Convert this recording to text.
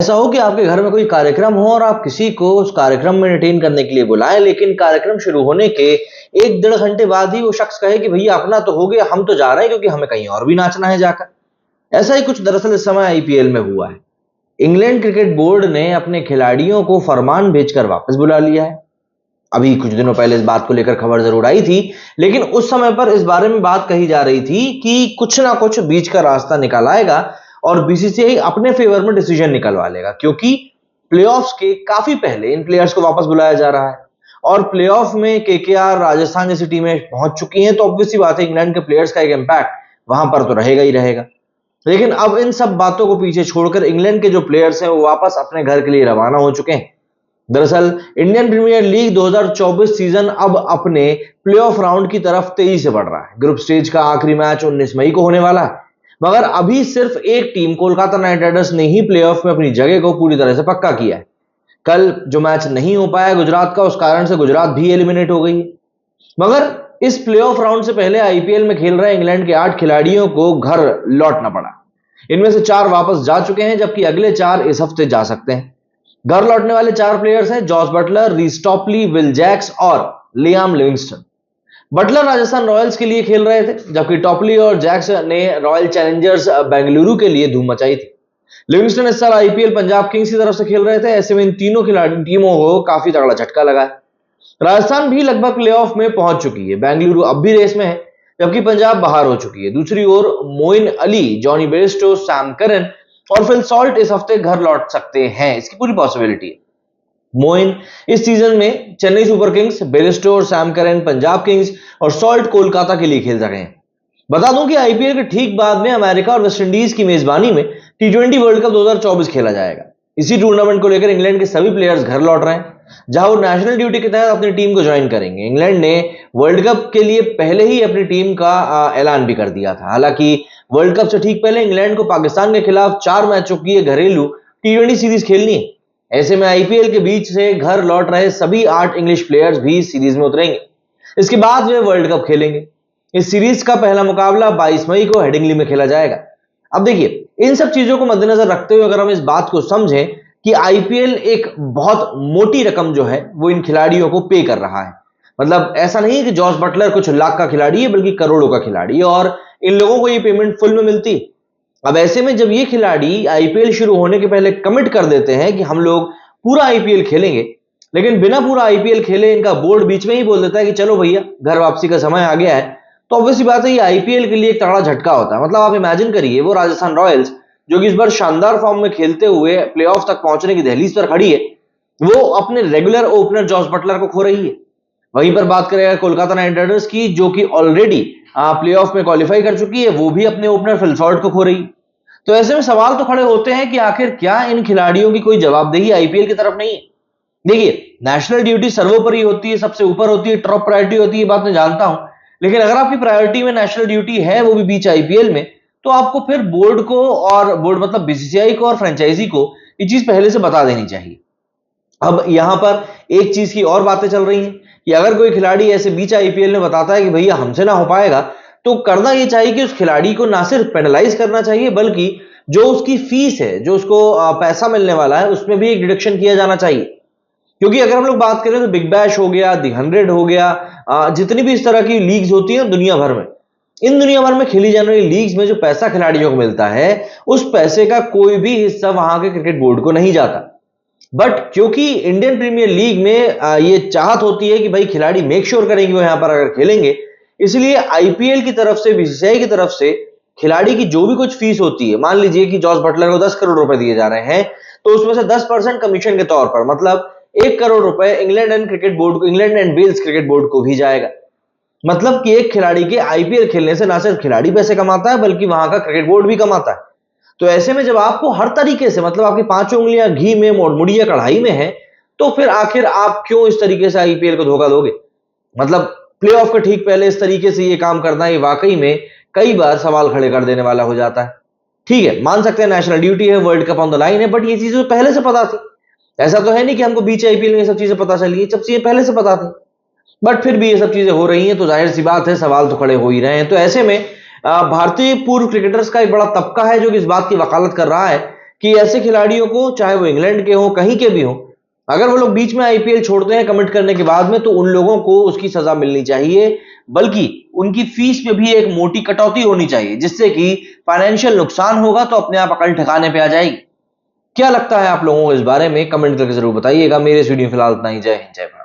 ऐसा हो कि आपके घर में कोई कार्यक्रम हो और आप किसी को उस कार्यक्रम में एंटरटेन करने के लिए बुलाएं, लेकिन कार्यक्रम शुरू होने के 1 डेढ़ घंटे बाद ही वो शख्स कहे कि भैया अपना तो हो गया, हम तो जा रहे हैं क्योंकि हमें कहीं और भी नाचना है जाकर। ऐसा ही कुछ दरअसल इस समय आईपीएल में हुआ है। इंग्लैंड क्रिकेट बोर्ड ने अपने खिलाड़ियों को फरमान भेजकर वापस बुला लिया है। अभी कुछ दिनों पहले इस बात को लेकर खबर जरूर आई थी, लेकिन उस समय पर इस बारे में बात कही जा रही थी कि कुछ ना कुछ बीच का रास्ता निकाल आएगा और बीसीसीआई अपने फेवर में डिसीजन निकलवा लेगा, क्योंकि प्लेऑफ्स के काफी पहले इन प्लेयर्स को वापस बुलाया जा रहा है और प्लेऑफ में केकेआर, राजस्थान जैसी टीमें पहुंच चुकी हैं, तो ऑब्वियस सी बात है इंग्लैंड के प्लेयर्स का एक इंपैक्ट वहां पर तो रहेगा ही रहेगा। लेकिन अब इन सब बातों को पीछे छोड़कर इंग्लैंड के जो प्लेयर्स हैं वो वापस अपने घर के लिए रवाना हो चुके हैं। दरअसल इंडियन प्रीमियर लीग 2024 सीजन अब अपने प्लेऑफ राउंड की तरफ तेजी से बढ़ रहा है। ग्रुप स्टेज का आखिरी मैच 19 मई को होने वाला है, मगर अभी सिर्फ एक टीम कोलकाता नाइट राइडर्स ने ही प्लेऑफ में अपनी जगह को पूरी तरह से पक्का किया है। कल जो मैच नहीं हो पाया गुजरात का, उस कारण से गुजरात भी एलिमिनेट हो गई है। मगर इस प्लेऑफ राउंड से पहले आईपीएल में खेल रहे इंग्लैंड के 8 खिलाड़ियों को घर लौटना पड़ा। इनमें से 4 वापस जा चुके हैं, जबकि अगले 4 इस हफ्ते जा सकते हैं। घर लौटने वाले 4 प्लेयर्स हैं Jos Buttler, Reece Topley, Will Jacks और Liam Livingstone. Buttler Rajasthan Royals के लिए खेल रहे थे, जबकि टॉपली और जैक्स ने रॉयल चैलेंजर्स बेंगलुरु के लिए धूम मचाई थी। लिविंगस्टन इस साल आईपीएल पंजाब किंग्स की तरफ से खेल रहे थे। ऐसे में इन तीनों खिलाड़ी टीमों को काफी तगड़ा झटका लगा है। राजस्थान भी लगभग प्लेऑफ में पहुंच चुकी है, बेंगलुरु अब भी रेस में है, जबकि पंजाब बाहर हो चुकी है। दूसरी ओर Moeen Ali, Jonny Bairstow, Sam Curran और फिल सॉल्ट इस हफ्ते घर लौट सकते हैं, इसकी पूरी पॉसिबिलिटी है। मोइन इस सीजन में चेन्नई सुपर किंग्स, बेयरस्टो और सैम करन पंजाब किंग्स और सॉल्ट कोलकाता के लिए खेल रहे हैं। बता दूं कि आईपीएल के ठीक बाद में अमेरिका और वेस्टइंडीज की मेजबानी में टी20 वर्ल्ड कप 2024 खेला जाएगा। इसी टूर्नामेंट को लेकर इंग्लैंड के सभी प्लेयर्स घर लौट रहे हैं, जहां वो नेशनल ड्यूटी के तहत अपनी टीम को ज्वाइन करेंगे। इंग्लैंड ने वर्ल्ड कप के लिए पहले ही अपनी टीम का ऐलान भी कर दिया था। हालांकि वर्ल्ड कप से ठीक पहले इंग्लैंड को पाकिस्तान के खिलाफ 4 मैचों की घरेलू टी20 सीरीज खेलनी है। ऐसे में आईपीएल के बीच से घर लौट रहे सभी 8 इंग्लिश प्लेयर्स भी सीरीज में उतरेंगे। इसके बाद वे वर्ल्ड कप खेलेंगे। इस सीरीज का पहला मुकाबला 22 मई को हेडिंगली में खेला जाएगा। अब देखिए, इन सब चीजों को मद्देनजर रखते हुए अगर हम इस बात को समझें कि आईपीएल एक बहुत मोटी रकम जो है वो इन खिलाड़ियों को पे कर रहा है। मतलब ऐसा नहीं है कि जॉस बटलर कुछ लाख का खिलाड़ी है, बल्कि करोड़ों का खिलाड़ी है और इन लोगों को ये पेमेंट फुल में मिलती है। अब ऐसे में जब ये खिलाड़ी आईपीएल शुरू होने के पहले कमिट कर देते हैं कि हम लोग पूरा आईपीएल खेलेंगे, लेकिन बिना पूरा आईपीएल खेले इनका बोर्ड बीच में ही बोल देता है कि चलो भैया घर वापसी का समय आ गया है, तो ऑब्वियसली बात है ये आईपीएल के लिए एक तगड़ा झटका होता है। मतलब आप इमेजिन करिए, वो राजस्थान रॉयल्स जो कि इस बार शानदार फॉर्म में खेलते हुए प्लेऑफ तक पहुंचने की दहलीज पर खड़ी है, वो अपने रेगुलर ओपनर जॉस बटलर को खो रही है। वहीं पर बात करें कोलकाता नाइट राइडर्स की, जो कि ऑलरेडी प्लेऑफ में क्वालिफाई कर चुकी है, वो भी अपने ओपनर फिल सॉल्ट को खो रही है। तो ऐसे में सवाल तो खड़े होते हैं कि आखिर क्या इन खिलाड़ियों की कोई जवाबदेही आईपीएल की तरफ नहीं है? देखिए, नेशनल ड्यूटी सर्वोपरि होती है, सबसे ऊपर होती है, टॉप प्रायोरिटी होती है, ये बात मैं जानता हूं। लेकिन अगर आपकी प्रायोरिटी में नेशनल ड्यूटी है, वो भी बीच आईपीएल में, तो आपको फिर बोर्ड को, और बोर्ड मतलब बीसीसीआई को और फ्रेंचाइजी को ये चीज पहले से बता देनी चाहिए। अब यहां पर एक चीज की और बातें चल रही हैं कि अगर कोई खिलाड़ी ऐसे बीच आईपीएल में बताता है कि भैया हमसे ना हो पाएगा, तो करना यह चाहिए कि उस खिलाड़ी को ना सिर्फ पेनलाइज करना चाहिए, बल्कि जो उसकी फीस है, जो उसको पैसा मिलने वाला है, उसमें भी एक डिडक्शन किया जाना चाहिए। क्योंकि अगर हम लोग बात करें तो बिग बैश हो गया, दी 100 हो गया, जितनी भी इस तरह की लीग्स होती है दुनिया भर में, इन दुनिया भर में खेली जाने वाली लीग्स में जो पैसा खिलाड़ियों को मिलता है, उस पैसे का कोई भी हिस्सा वहां के क्रिकेट बोर्ड को नहीं जाता। बट क्योंकि इंडियन प्रीमियर लीग में ये चाहत होती है कि भाई खिलाड़ी मेक श्योर करेंगे वो यहां पर अगर खेलेंगे, इसलिए आईपीएल की तरफ से, बीसीसीआई की तरफ से खिलाड़ी की जो भी कुछ फीस होती है, मान लीजिए कि जॉस बटलर को 10 करोड़ रुपए दिए जा रहे हैं, तो उसमें से 10% कमीशन के तौर पर, मतलब 1 करोड़ रुपए इंग्लैंड एंड क्रिकेट बोर्ड को, England and Wales cricket board को भी जाएगा। मतलब कि एक खिलाड़ी के आईपीएल खेलने से ना सिर्फ खिलाड़ी पैसे कमाता है, बल्कि वहां का क्रिकेट बोर्ड भी कमाता है। तो ऐसे में जब आपको हर तरीके से, मतलब आपकी 5 उंगलियां घी में, मुड़िया कढ़ाई में है, तो फिर आखिर आप क्यों इस तरीके से आईपीएल को धोखा दोगे? मतलब प्लेऑफ के ठीक पहले इस तरीके से ये काम करना, ये वाकई में कई बार सवाल खड़े कर देने वाला हो जाता है। ठीक है, मान सकते हैं नेशनल ड्यूटी है, world cup on the line है, बट ये चीजें पहले से पता थी। ऐसा तो है नहीं कि हमको बीच आईपीएल में ये सब चीजें पता चली, सब चीजें पहले से पता थी। बट फिर भी ये सब चीजें हो रही हैं, तो जाहिर सी बात है सवाल तो खड़े हो ही रहे हैं। तो ऐसे में भारतीय पूर्व क्रिकेटर्स का एक बड़ा तबका है जो कि इस बात की वकालत कर रहा है कि ऐसे खिलाड़ियों को, चाहे वो इंग्लैंड के हो, कहीं के भी हो, अगर वो लोग बीच में आईपीएल छोड़ते हैं कमिट करने के बाद में, तो उन लोगों को उसकी सजा मिलनी चाहिए, बल्कि उनकी फीस पे भी एक मोटी कटौती होनी चाहिए, जिससे कि फाइनेंशियल नुकसान होगा तो अपने आप अकल ठिकाने पे आ जाएगी। क्या लगता है आप लोगों को इस बारे में? कमेंट करके जरूर बताइएगा। मेरे इस वीडियो में फिलहाल इतना ही। जय हिंद, जय भारत।